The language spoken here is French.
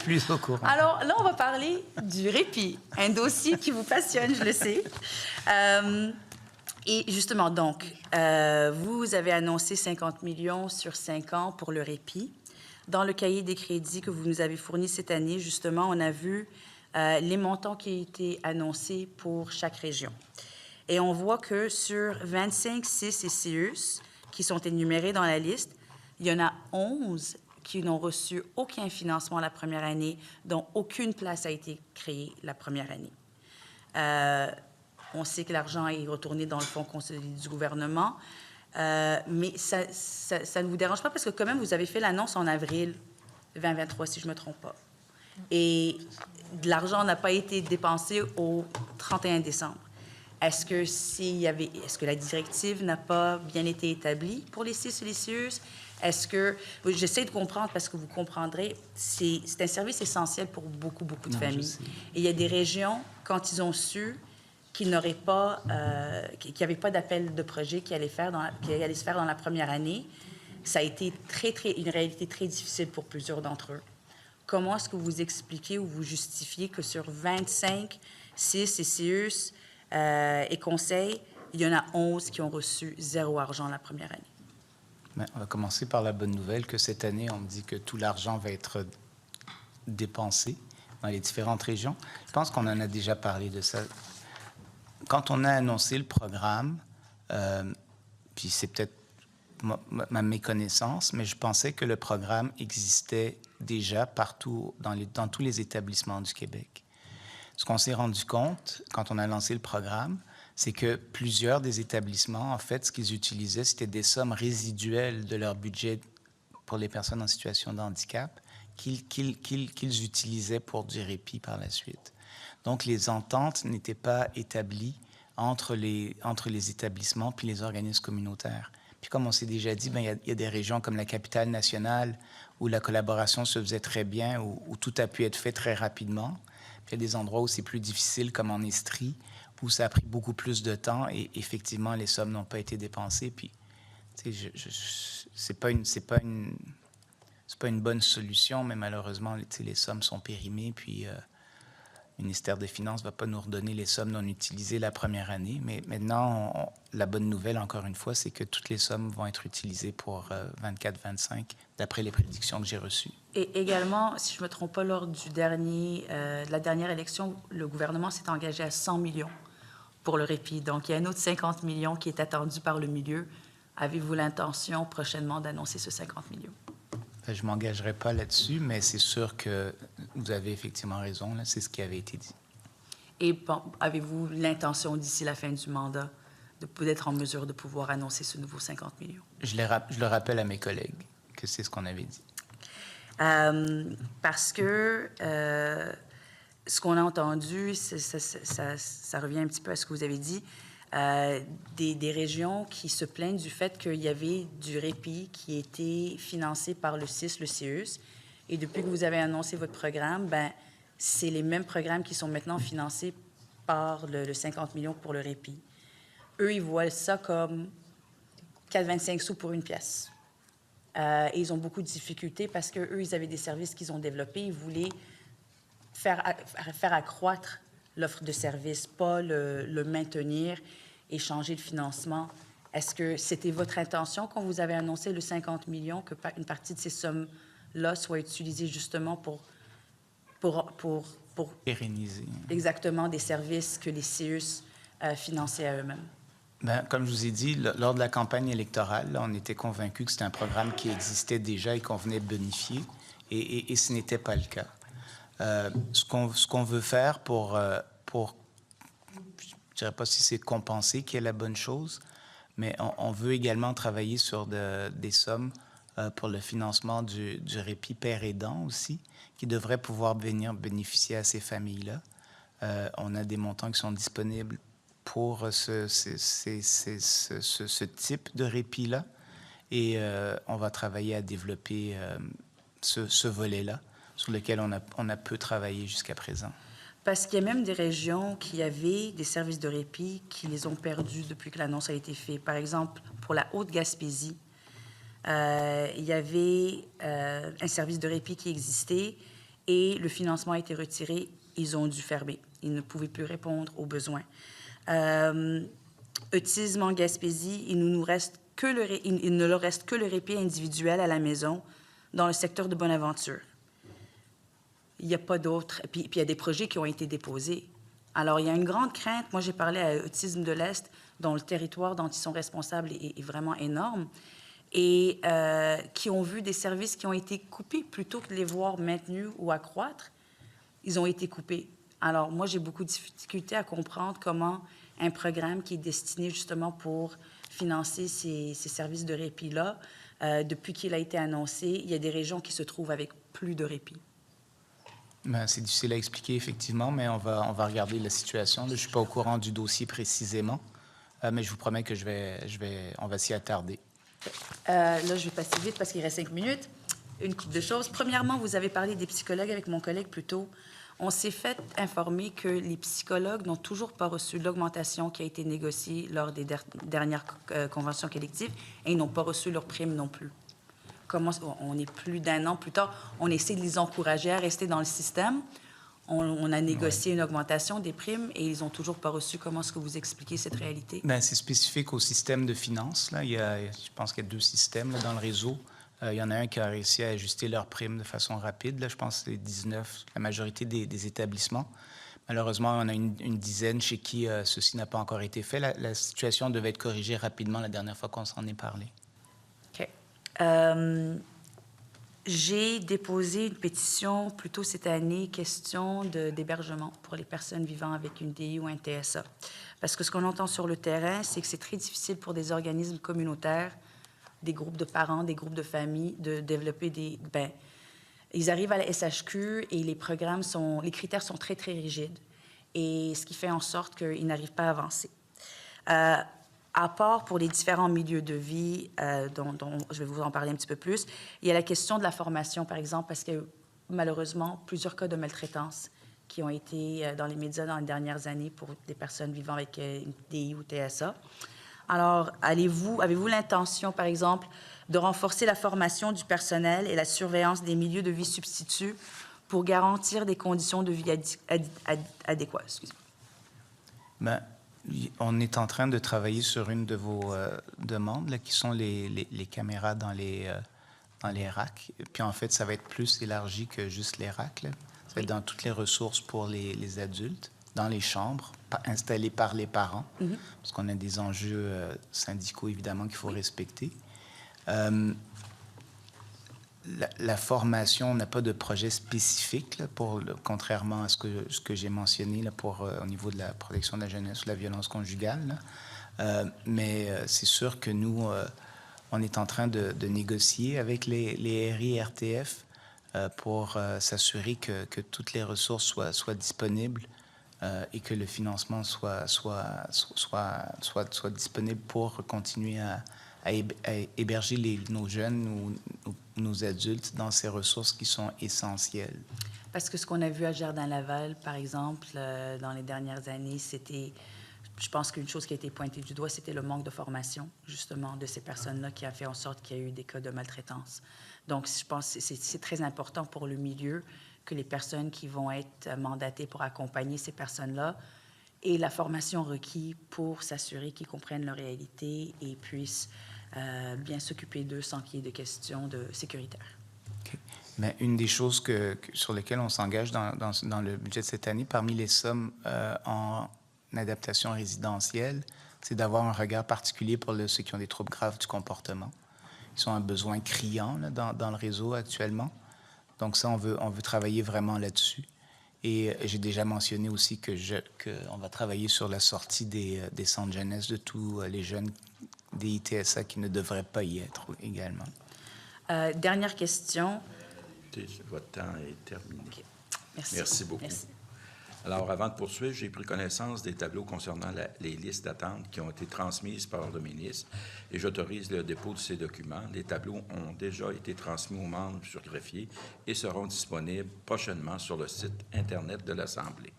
plus au courant. Alors là, on va parler du répit, un dossier qui vous passionne, je le sais. Et justement, donc, vous avez annoncé 50 millions sur 5 ans pour le répit. Dans le cahier des crédits que vous nous avez fourni cette année, justement, on a vu les montants qui ont été annoncés pour chaque région. Et on voit que sur 25 CIS et CIUS qui sont énumérés dans la liste, il y en a 11 qui n'ont reçu aucun financement la première année, dont aucune place a été créée la première année. On sait que l'argent est retourné dans le fonds consolidé du gouvernement, mais ça ne vous dérange pas parce que quand même, vous avez fait l'annonce en avril 2023, si je ne me trompe pas. Et de l'argent n'a pas été dépensé au 31 décembre. Est-ce que la directive n'a pas bien été établie pour les CIS et les CIUS? Est-ce que... J'essaie de comprendre parce que vous comprendrez, c'est un service essentiel pour beaucoup de familles. Et il y a des régions, quand ils ont su qu'il n'y avait pas d'appel de projet qui allait se faire dans la première année, ça a été une réalité très difficile pour plusieurs d'entre eux. Comment est-ce que vous expliquez ou vous justifiez que sur 25 CIS et CIUS et conseils, il y en a 11 qui ont reçu 0 argent la première année? Bien, on va commencer par la bonne nouvelle que cette année, on me dit que tout l'argent va être dépensé dans les différentes régions. Je pense qu'on en a déjà parlé de ça. Quand on a annoncé le programme, puis c'est peut-être ma méconnaissance, mais je pensais que le programme existait déjà partout, dans tous les établissements du Québec. Ce qu'on s'est rendu compte, quand on a lancé le programme, c'est que plusieurs des établissements, en fait, ce qu'ils utilisaient, c'était des sommes résiduelles de leur budget pour les personnes en situation de handicap qu'ils utilisaient pour du répit par la suite. Donc, les ententes n'étaient pas établies entre les établissements puis les organismes communautaires. Puis comme on s'est déjà dit, bien, il y a des régions comme la capitale nationale où la collaboration se faisait très bien, où tout a pu être fait très rapidement. Puis il y a des endroits où c'est plus difficile, comme en Estrie, où ça a pris beaucoup plus de temps et effectivement, les sommes n'ont pas été dépensées. Puis, tu sais, c'est pas une bonne solution, mais malheureusement, les sommes sont périmées, puis le ministère des Finances ne va pas nous redonner les sommes non utilisées la première année. Mais maintenant, la bonne nouvelle, encore une fois, c'est que toutes les sommes vont être utilisées pour 24-25, d'après les prédictions que j'ai reçues. Et également, si je ne me trompe pas, lors de la dernière élection, le gouvernement s'est engagé à 100 millions pour le répit. Donc, il y a un autre 50 millions qui est attendu par le milieu. Avez-vous l'intention prochainement d'annoncer ce 50 millions? Je ne m'engagerai pas là-dessus, mais c'est sûr que vous avez effectivement raison. Là, c'est ce qui avait été dit. Et bon, avez-vous l'intention, d'ici la fin du mandat, d'être en mesure de pouvoir annoncer ce nouveau 50 millions? Je le rappelle à mes collègues que c'est ce qu'on avait dit. Parce que ce qu'on a entendu, ça revient un petit peu à ce que vous avez dit, des régions qui se plaignent du fait qu'il y avait du répit qui était financé par le CIS, le CIUS. Et depuis que vous avez annoncé votre programme, ben, c'est les mêmes programmes qui sont maintenant financés par le 50 millions pour le répit. Eux, ils voient ça comme 4,25 sous pour une pièce. Et ils ont beaucoup de difficultés parce qu'eux, ils avaient des services qu'ils ont développés. Ils voulaient faire accroître l'offre de services, pas le maintenir et changer le financement. Est-ce que c'était votre intention quand vous avez annoncé le 50 millions, que une partie de ces sommes-là soit utilisée justement pour pérenniser exactement des services que les CIUS finançaient à eux-mêmes? Bien, comme je vous ai dit, lors de la campagne électorale, là, on était convaincus que c'était un programme qui existait déjà et qu'on venait bonifier, et ce n'était pas le cas. Ce qu'on veut faire pour je ne dirais pas si c'est compenser qui est la bonne chose, mais on veut également travailler sur des sommes pour le financement du répit père aidant aussi, qui devrait pouvoir venir bénéficier à ces familles-là. On a des montants qui sont disponibles pour ce type de répit-là, et on va travailler à développer ce volet-là, sur lequel on a peu travaillé jusqu'à présent. Parce qu'il y a même des régions qui avaient des services de répit qui les ont perdus depuis que l'annonce a été faite. Par exemple, pour la Haute-Gaspésie, il y avait un service de répit qui existait et le financement a été retiré. Ils ont dû fermer. Ils ne pouvaient plus répondre aux besoins. Autisme en Gaspésie, il ne leur reste que le répit individuel à la maison dans le secteur de Bonaventure. Il n'y a pas d'autres. Puis il y a des projets qui ont été déposés. Alors, il y a une grande crainte. Moi, j'ai parlé à Autisme de l'Est, dont le territoire dont ils sont responsables est vraiment énorme, et qui ont vu des services qui ont été coupés plutôt que de les voir maintenus ou accroître. Ils ont été coupés. Alors, moi, j'ai beaucoup de difficultés à comprendre comment un programme qui est destiné justement pour financer ces services de répit-là, depuis qu'il a été annoncé, il y a des régions qui se trouvent avec plus de répit. Ben, c'est difficile à expliquer, effectivement, mais on va regarder la situation. Là, je ne suis pas au courant du dossier précisément, mais je vous promets que on va s'y attarder. Là, je vais passer vite parce qu'il reste 5 minutes. Une couple de choses. Premièrement, vous avez parlé des psychologues avec mon collègue plus tôt. On s'est fait informer que les psychologues n'ont toujours pas reçu l'augmentation qui a été négociée lors des dernières conventions collectives et ils n'ont pas reçu leur prime non plus. Comment, on est plus d'1 an plus tard, on essaie de les encourager à rester dans le système. On a négocié une augmentation des primes et ils n'ont toujours pas reçu. Comment est-ce que vous expliquez cette réalité? Bien, c'est spécifique au système de finances. Là. Je pense qu'il y a 2 systèmes là, dans le réseau. Il y en a un qui a réussi à ajuster leurs primes de façon rapide. Là, je pense que c'est 19, la majorité des établissements. Malheureusement, on a une dizaine chez qui ceci n'a pas encore été fait. La situation devait être corrigée rapidement la dernière fois qu'on s'en est parlé. OK. J'ai déposé une pétition plus tôt cette année, question d'hébergement pour les personnes vivant avec une DI ou un TSA. Parce que ce qu'on entend sur le terrain, c'est que c'est très difficile pour des organismes communautaires, des groupes de parents, des groupes de familles, de développer des... Bien, ils arrivent à la SHQ et les critères sont très, très rigides. Et ce qui fait en sorte qu'ils n'arrivent pas à avancer. À part pour les différents milieux de vie, dont je vais vous en parler un petit peu plus, il y a la question de la formation, par exemple, parce qu'il y a malheureusement plusieurs cas de maltraitance qui ont été dans les médias dans les dernières années pour des personnes vivant avec une DI ou TSA. Alors, avez-vous l'intention, par exemple, de renforcer la formation du personnel et la surveillance des milieux de vie substituts pour garantir des conditions de vie adéquates? Excusez-moi. Bien, on est en train de travailler sur une de vos demandes, là, qui sont les caméras dans les racks. Puis en fait, ça va être plus élargi que juste les racks. Là. Ça va être dans toutes les ressources pour les adultes, dans les chambres, installées par les parents, parce qu'on a des enjeux syndicaux, évidemment, qu'il faut respecter. La formation, on n'a pas de projet spécifique, là, contrairement à ce que j'ai mentionné là, au niveau de la protection de la jeunesse ou la violence conjugale. Mais c'est sûr que nous, on est en train de négocier avec les RI et RTF pour s'assurer que toutes les ressources soient disponibles et que le financement soit disponible pour continuer à héberger nos jeunes ou nos adultes dans ces ressources qui sont essentielles. Parce que ce qu'on a vu à Jardin-Laval, par exemple, dans les dernières années, je pense qu'une chose qui a été pointée du doigt, c'était le manque de formation, justement, de ces personnes-là qui a fait en sorte qu'il y a eu des cas de maltraitance. Donc, je pense que c'est très important pour le milieu que les personnes qui vont être mandatées pour accompagner ces personnes-là aient la formation requise pour s'assurer qu'ils comprennent leur réalité et puissent bien s'occuper d'eux sans qu'il y ait de questions sécuritaires. Okay. Mais une des choses sur lesquelles on s'engage dans le budget de cette année, parmi les sommes en adaptation résidentielle, c'est d'avoir un regard particulier pour ceux qui ont des troubles graves du comportement. Ils sont un besoin criant là, dans le réseau actuellement. Donc ça, on veut travailler vraiment là-dessus. Et j'ai déjà mentionné aussi qu'on va travailler sur la sortie des centres jeunesse de tous les jeunes des ITSA qui ne devraient pas y être également. Dernière question. Votre temps est terminé. Okay. Merci. Merci beaucoup. Merci. Alors, avant de poursuivre, j'ai pris connaissance des tableaux concernant les listes d'attente qui ont été transmises par le ministre et j'autorise le dépôt de ces documents. Les tableaux ont déjà été transmis aux membres sur greffier et seront disponibles prochainement sur le site Internet de l'Assemblée.